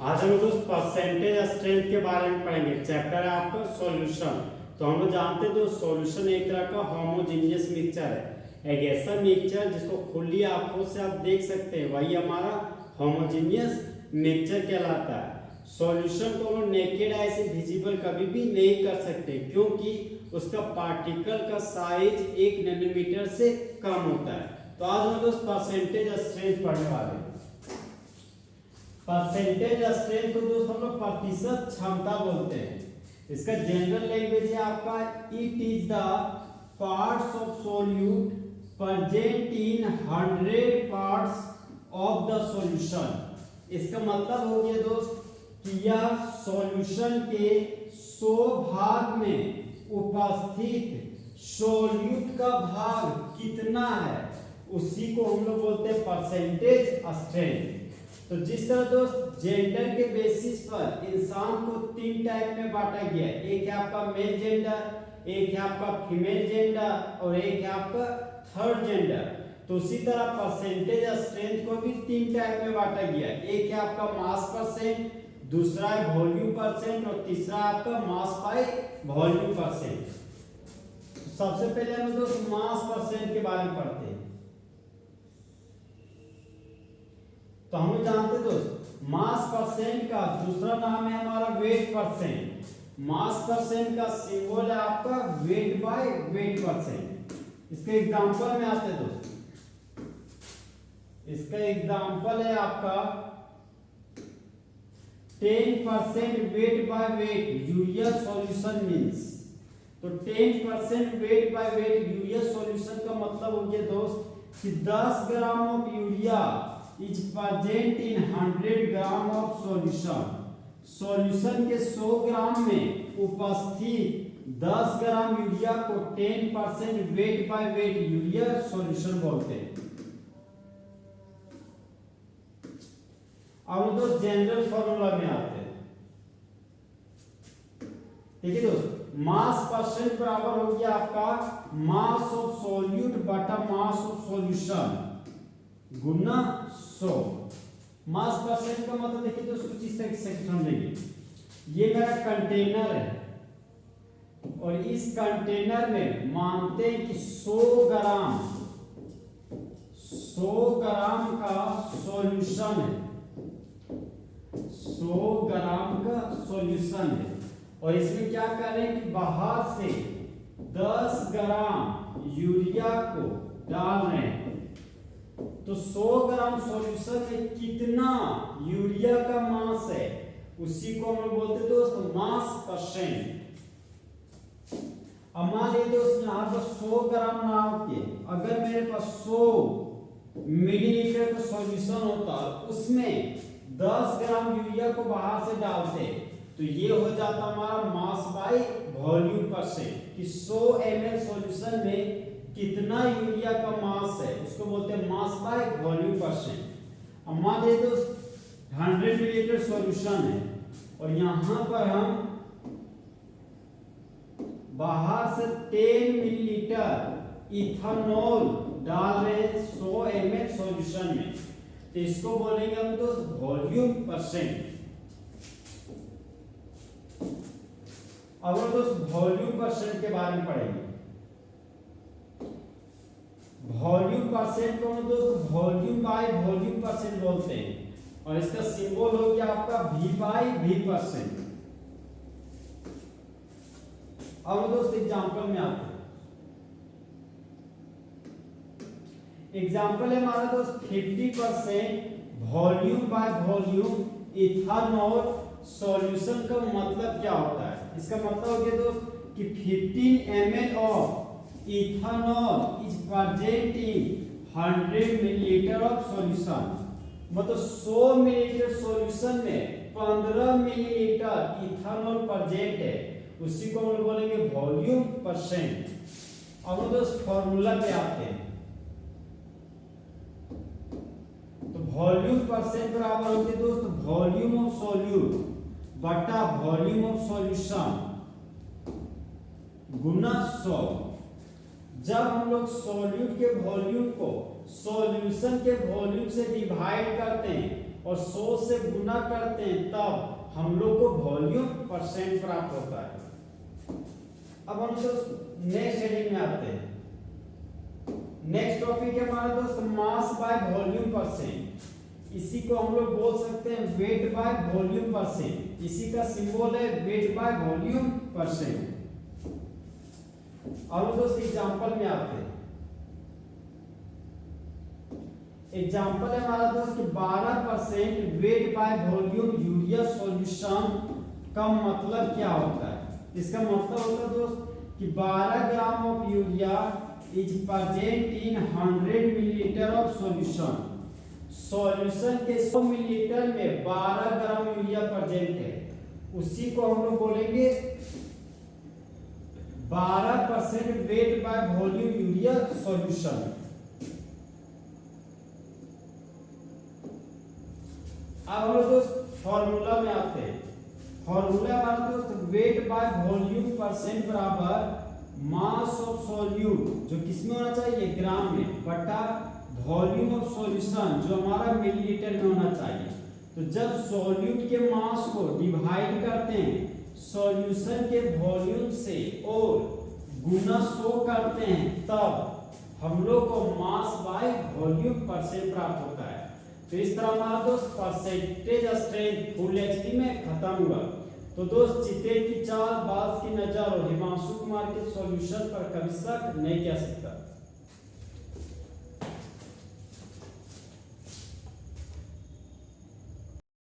आज हम दोस्त परसेंटेज स्ट्रेंथ के बारे में पढ़ेंगे। चैप्टर है आपका सॉल्यूशन। तो हम लोग जानते हैं दोस्त सॉल्यूशन एक तरह का होमोजेनियस मिक्सचर है, एक ऐसा मिक्सचर जिसको खुली आंखों से आप देख सकते हैं, वही हमारा होमोजेनियस मिक्सचर कहलाता है। सॉल्यूशन को हम नेकेड आई से विजिबल कभी भी नहीं कर सकते क्योंकि उसका पार्टिकल का साइज 1 नैनोमीटर से कम होता है। तो आज हम दोस्त परसेंटेज स्ट्रेंथ पढ़ने वाले हैं। परसेंटेज स्ट्रेंथ को दोस्त हम लोग प्रतिशत क्षमता बोलते हैं। इसका जनरल लैंग्वेज है आपका it is the parts of solute present in 100 parts of the solution. इसका मतलब हो गया दोस्त कि यह सॉल्यूशन के 100 भाग में उपस्थित सॉल्यूट का भाग कितना है, उसी को हम लोग बोलते हैं परसेंटेज स्ट्रेंथ। तो जिस तरह दोस्त जेंडर के बेसिस पर इंसान को 3 टाइप में बांटा गया है, एक है आपका मेल जेंडर, एक है आपका फीमेल जेंडर और एक है आपका थर्ड जेंडर। तो उसी तरह परसेंटेज स्ट्रेंथ को भी 3 टाइप में बांटा गया है, एक है आपका मास परसेंट, दूसरा है वॉल्यूम परसेंट और तीसरा आपका मास बाय वॉल्यूम परसेंट। सबसे पहले हम दोस्त मास परसेंट के बारे में पढ़ते हैं। तो हम जानते हैं दोस्त मास परसेंट का दूसरा नाम है हमारा वेट परसेंट। मास परसेंट का सिंबल है आपका वेट बाय वेट परसेंट। इसके एग्जांपल में आते हैं दोस्त, इसका एग्जांपल है आपका 10% weight by weight urea solution means. तो 10% weight by weight urea solution का मतलब हो गया दोस्त कि 10 gram of urea is present in 100 gram of solution. Solution के 100 ग्राम में उपस्थित 10 ग्राम यूरिया को 10% weight by weight urea solution बोलते हैं। अब दोस्त जनरल फॉर्मूला में आते हैं। ठीक है दोस्त, मास परसेंट बराबर हो गया आपका मास ऑफ सॉल्यूट बटा mass of solution Guna 100। Mass percent का मतलब देखिए दोस्तों कुछ इस तरह से समझेंगे। ये मेरा कंटेनर है और इस कंटेनर में मानते हैं कि 100 ग्राम का सॉल्यूशन है, 100 ग्राम का सॉल्यूशन है और इसमें क्या कर रहे हैं कि बाहर से 10 ग्राम यूरिया को डाल रहे हैं। तो 100 ग्राम सॉल्यूशन में कितना यूरिया का मास है, उसी को हम बोलते हैं दोस्त मास परसेंट। अब मान लीजिए दोस्त यहाँ पर 100 ग्राम ना होते, अगर मेरे पास 100 मिलीलीटर का सॉल्यूशन होता, उसमें 10 ग्राम यूरिया को बाहर से डालते, तो ये हो जाता हमारा मास बाय वॉल्यूम परसेंट कि 100 ml सॉल्यूशन में कितना यूरिया का मास है, उसको बोलते हैं मास बाय वॉल्यूम परसेंट। अब मान लीजिए दोस्त 100 मिलीलीटर सॉल्यूशन है और यहाँ पर हम बाहर से 10 मिलीलीटर इथेनॉल डाल रहे हैं 100 ml सॉल्यूशन में, तो इसको बोलेंगे हम दोस्त वॉल्यूम परसेंट। अब हम दोस्त वॉल्यूम परसेंट के बारे में पढ़ेंगे। वॉल्यूम परसेंट को हम दोस्त वॉल्यूम बाय वॉल्यूम परसेंट बोलते हैं और इसका सिंबल हो गया आपका V बाय V परसेंट। अब दोस्त एग्जांपल में आते हैं। एग्जांपल है हमारा दोस्त 50% volume by volume ethanol solution का मतलब क्या होता है? इसका मतलब हो गया दोस्त कि 15 ml of ethanol is present in 100 millilitre of solution. मतलब 100 मिलीलीटर सॉल्यूशन में 15 मिलीलीटर इथेनॉल प्रेजेंट है, उसी को हम बोलेंगे वॉल्यूम परसेंट। अब हम दोस्त फॉर्मूला पे आते हैं। तो वॉल्यूम परसेंट बराबर होती है दोस्त वॉल्यूम ऑफ सॉल्यूट बटा वॉल्यूम ऑफ सॉल्यूशन गुना 100। जब हम लोग सॉल्यूट के वॉल्यूम को सॉल्यूशन के वॉल्यूम से डिवाइड करते हैं और 100 से गुना करते हैं तब हम लोग को वॉल्यूम परसेंट प्राप्त होता है। अब हम दोस्त नेक्स्ट हेडिंग में आते हैं। नेक्स्ट टॉपिक है हमारा दोस्त मास बाय वॉल्यूम परसेंट। इसी को हम लोग बोल सकते हैं वेट बाय वॉल्यूम परसेंट। इसी का सिंबल है वेट बाय वॉल्यूम परसेंट। अब दोस्त एग्जांपल में आते हैं। एग्जांपल है हमारा दोस्त 12% weight by volume urea solution का मतलब क्या होता है। इसका मतलब होता है दोस्त कि 12 gram of urea is present in 100 millilitre of solution. Solution के 100 मिलीलीटर में 12 ग्राम यूरिया प्रेजेंट है, उसी को हम लोग बोलेंगे 12% weight by volume urea solution. अब हम लोग दोस्त फॉर्मूला में आते हैं। फॉर्मूला हमारा दोस्त वेट बाय वॉल्यूम परसेंट बराबर मास ऑफ सॉल्यूट, जो किसमें होना चाहिए ग्राम में, बटा वॉल्यूम ऑफ सॉल्यूशन जो हमारा मिलीलीटर में होना चाहिए। तो जब सॉल्यूट के मास को डिवाइड करते हैं सॉल्यूशन के वॉल्यूम से और गुना 100 करते हैं तब हम लोग को मास बाय वॉल्यूम परसेंट प्राप्त होता है। तो इस तरह हमारा दोस्त परसेंटेज स्ट्रेंथ फुल एचडी में खत्म हुआ। तो दोस्त चित्ते की चाल, बाज की नजर और हिमांशु कुमार के सॉल्यूशन पर कभी शक नहीं किया सकता।